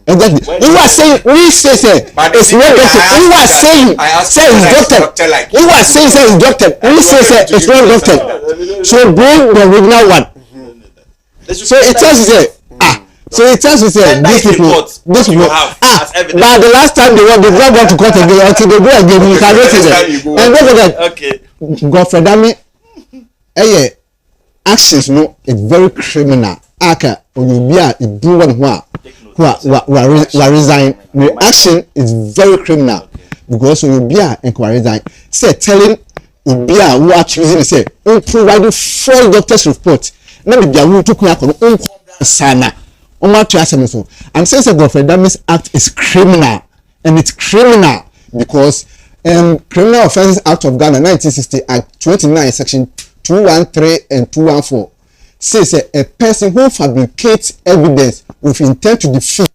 Exactly. You are saying we say it's not doctor. You are saying say it's doctor. You are saying say it's doctor. We say it's not doctor. So bring the original one. So it tells you say so it tells you say these people but the last time they not gone to court again until they go again you can raise it. And don't forget okay Godfrey Dame actions no it's very criminal. Aka Oyubia do one who resign. The action is very criminal because Oyubia and resign. Say telling obi a wo accuse say on provide full doctor's report na be bia wo to kun akọ no on sana on ma to asem so I'm saying say Godfrey Dami's act is criminal, and it's criminal because Criminal Offences Act of Ghana 1960 Act 29 section 213 and 214 says a person who fabricates evidence with intent to defeat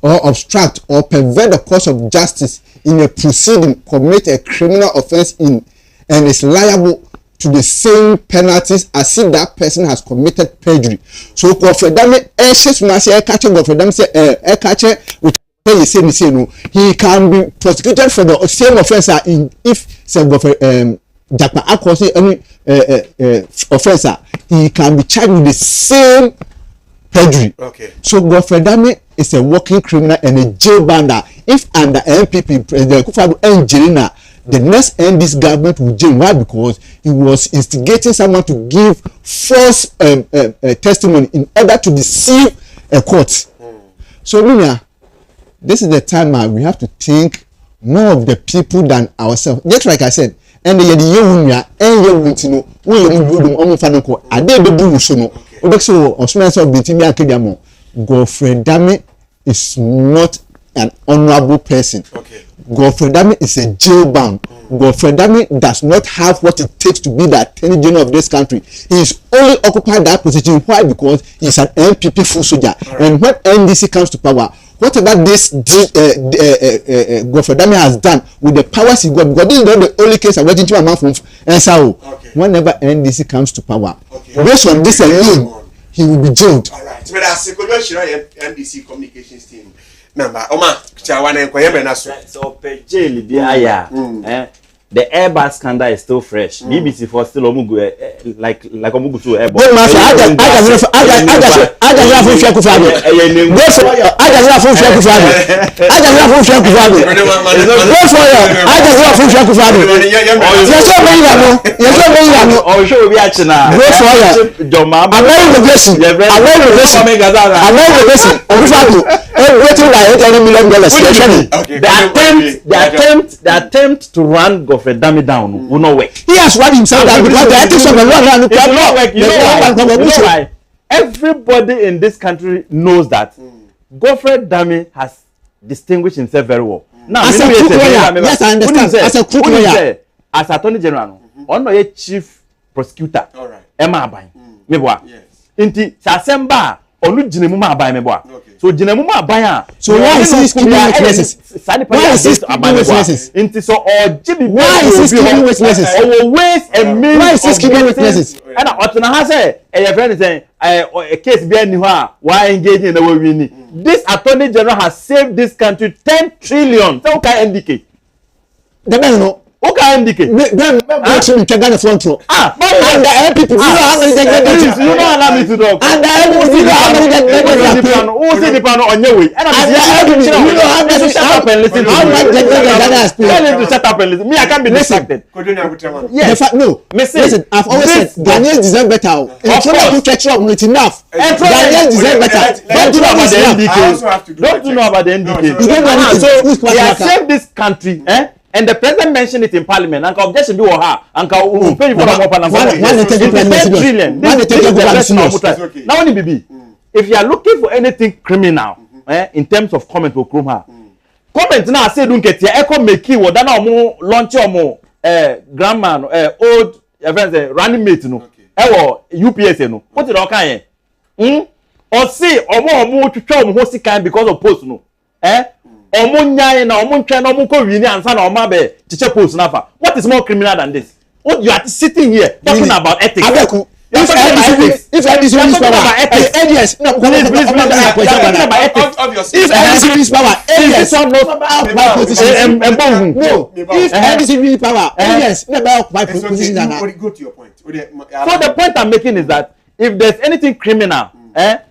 or obstruct or pervert the course of justice in a proceeding commit a criminal offense in and is liable to the same penalties as if that person has committed perjury. So Godfrey Dami Godfrey Dami say he can be prosecuted for the same offense if say Godfrey Jackman Akko say any offense he can be charged with the same perjury. Okay. So Godfrey Dami is a working criminal and a jail bander. If under NPP President Kufuor Angelina, the next end this government will jail. Why? Because he was instigating someone to give false testimony in order to deceive a court. So Minya, this is the time we have to think more of the people than ourselves. Just like I said, and the year and you want to know we only fan ko ade be do so no so osman so binti mi akediamo. Godfrey Dami is not an honorable person. Okay. Godfrey Dami is a jailbound. Godfrey Dami does not have what it takes to be the Attorney General of this country. He is only occupying that position. Why? Because he is an NPP full soldier. Right. And when NDC comes to power, whatever this Godfrey Dami has done with the powers he got, because this is not the only case I'm waiting to a man from NSAO. Okay. Whenever NDC comes to power, based on this alone, he will be jailed. All right. But as a NDC communications team member, Oma, so jail be the Airbus scandal is still fresh. BBC for still omugu like omugu to Airbus. Go master, the attempt to run Godfrey Dami down will not work. He has run himself down because the ethics of the law will not work. You know why? Everybody in this country knows that Godfrey Dami has distinguished himself very well. Now, as a crook lawyer, yes, I understand. As a crook lawyer, as Attorney General, on a chief prosecutor, MAAME, yes. Inti Sasemba, onu jinemu Maabai meboa. So jinemu Maabai. So why is he keeping witnesses? Why is he keeping witnesses? Inti so why is he keeping witnesses? Always a means. Why is he keeping witnesses? And otuna ha say your friend is saying a case be any why engaging in the way we need. This Attorney General has saved this country 10 trillion. So can indicate. The man no. Okay, indicate. Then actually can get the front row. And the people you know how many you don't allow me to talk. And the you know how many who say the pan on your way. And you know how many shut up and listen. How much tell him to shut up and listen. Me, I can't be distracted. Yes. No. Listen, I've always said Ghanaians deserve better. In trouble to catch up with enough. Ghanaians deserve better. Don't do about the NDK. Don't do about the NDK. So we have saved this country, and the president mentioned it in parliament. And objection be her. And pay for $10 now, if you are looking for anything criminal, in terms of comment will come her. Comment now say don't get here. Echo make you what now more launch or more grandma old running mate no. UPS no. What it all kind? Or say or more to try more kind because of post no. Omunyai na omuntwe na omunko wini ansa na omabe teacher post nafa. What is more criminal than this? What you are sitting here talking about ethics. ABEIKU, if NDC wins power, yes, no, please, if NDC wins power, yes, my position. No, if NDC wins power, yes, my position. Go to your point. So the point I'm making is that if there's anything criminal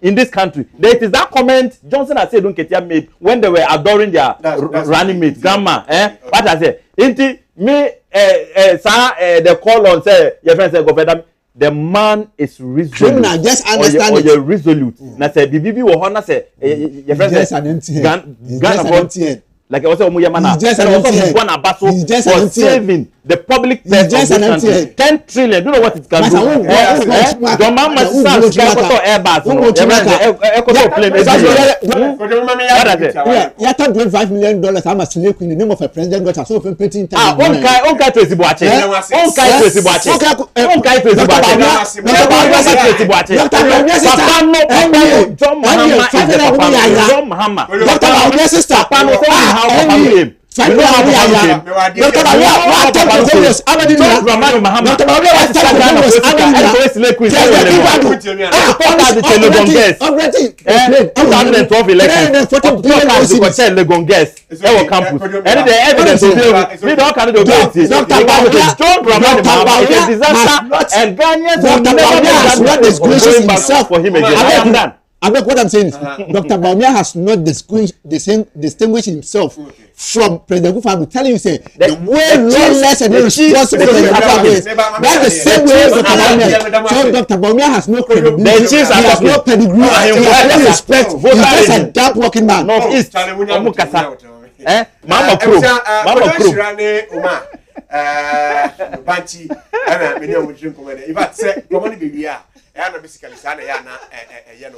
in this country, there is that comment Johnson has said don't get made when they were adoring their running mate grandma. What I say? Inti me the call on say your friend say go the man is resolute. Criminal, just understand it. Or you're resolute. Na say bibi wo ho na say your friend say Ghana Like I was saying, Omuyamana, for saving the public purse of this country. 10 trillion. Do you know what it can do? $25 million. I'm a slave in the name of a president. Got so for printing time. I mean, what I'm saying is, Dr. Baumia has not distinguished himself from President Kufuor. Telling you, say, the way lawless and irresponsible is. That's the same way Dr. Baumia. So Dr. Baumia has no credibility. He has no pedigree. He has no respect. He's just a dark walking man. Northeast. Mama Banchi, and many of you come in. If I say, come on, baby, I am basically Sana,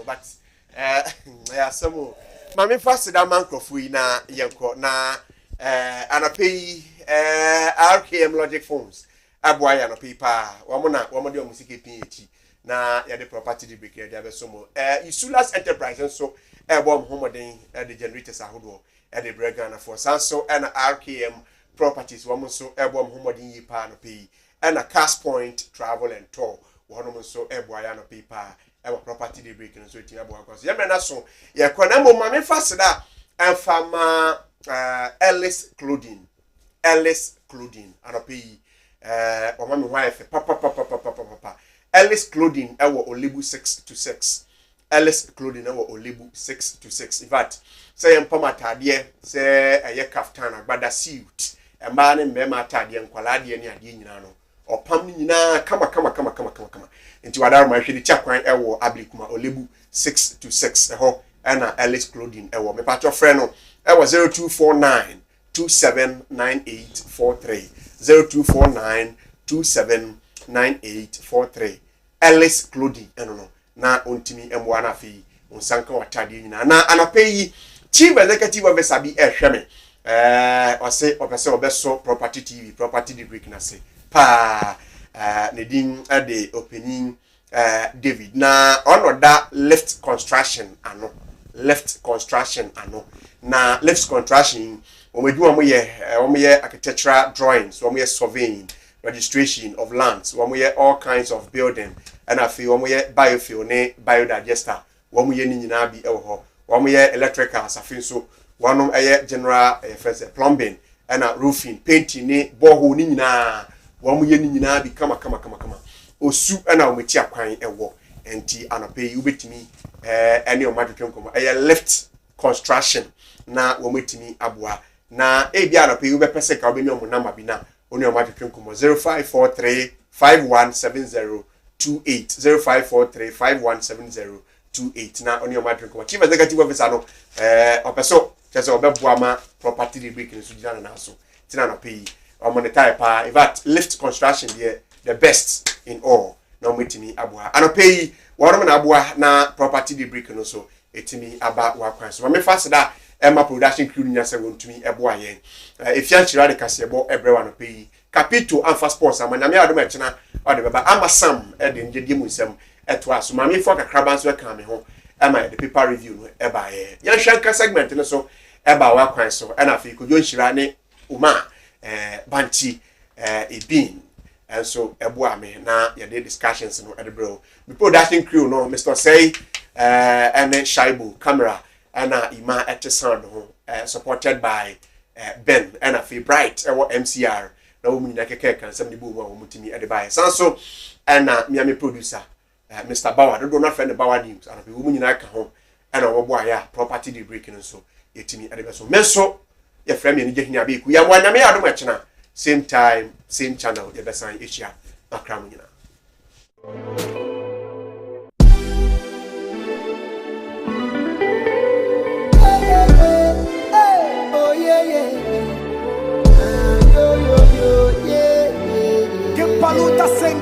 but yeah, some more. Mammy first, that man of we na yanko na and I pay RKM Logic phones. Aboy and a paper, one music PhD. Na ya the property the break there some more. Isulas enterprise and so bomb homoding the generators are who the Bregana for Sanso and RKM properties woman so ebom homodin yi pa no pay and a Cash Point travel and tour one so eboya no paper ewa property the break no so tin abo akos ye me na so ye kwana mo ma me fast da and fama Ellis clothing and pay o ma me wife papa Ellis clothing ewa Olebu 6 to 6 Ellis clothing ewa Olebu 6 to 6 in fact say empama tade say eye kaftan agbada suit emba ne mbema tade nkwala de ne ade nyina no opam nyina kama enti wadar ma hwede chakwan ewo ABEIKU Olebu 6 to 6 eho na Ellis clothing ewo me patcho friend no ewo 0249 279843 0249279843 Ellis clothing no na ontimi emwa na fi onsanka watade nyina na anapeyi Chief Executive Officer bi ehweme ose opese obeso property TV property the break na say pa nedin ade opening David na onoda left construction ano na left construction omedu omoye architectural drawings omoye surveying registration of lands omoye all kinds of building and afi omoye biofuel ne biodigester omoye ni nyina bi ewo ho electrical asafin so one general first plumbing and roofing painting ni borehole ni nyina wamuye ni nyina bi kama osu ana ometi akwan ewo enti anope ubetimi ene omadwetwe nkomo left construction na wometimi aboa na ebi anope ubepese ka obeni omo number bi na oni omadwetwe nkomo 0543 517028 0543517028 na oni omadwetwe nkomo Chief Executive Officer no opeso chese obeboama property the break in Sudan na so tina na pay o monetize pa in fact lift construction the best in all na metimi aboa anopay wono na aboa na property the break no so etimi aba wakwan so me fast da Emma production crew nya se wontumi eboa yen efia chira de kasebo ebrewa no pay capito and fast sports amanya me adoma chena o de baba amasam e de ngedie mu nsem eto aso ma me fo kakraba so ka me ho ema the paper review no eba ye yan hwanka segment no so eba wakwan so na afi ko jo nhira ne uma banchi ebin and so eboa me na ye dey discussions no edebro the production crew no Mr. Say and Shaibu camera and ima sound ho supported by Ben and afi bright MCR na wo nyina keke kan sam de bu wo mutimi edebaa so and me producer Mr. Bauer do not friend Bauer news and wo nyina ka ho and wo boa ya property the breaking so yetimi edebe so menso ye frame ni jehini ABEIKU ya mwana me adom echena same time same channel ye besan echia akram nyina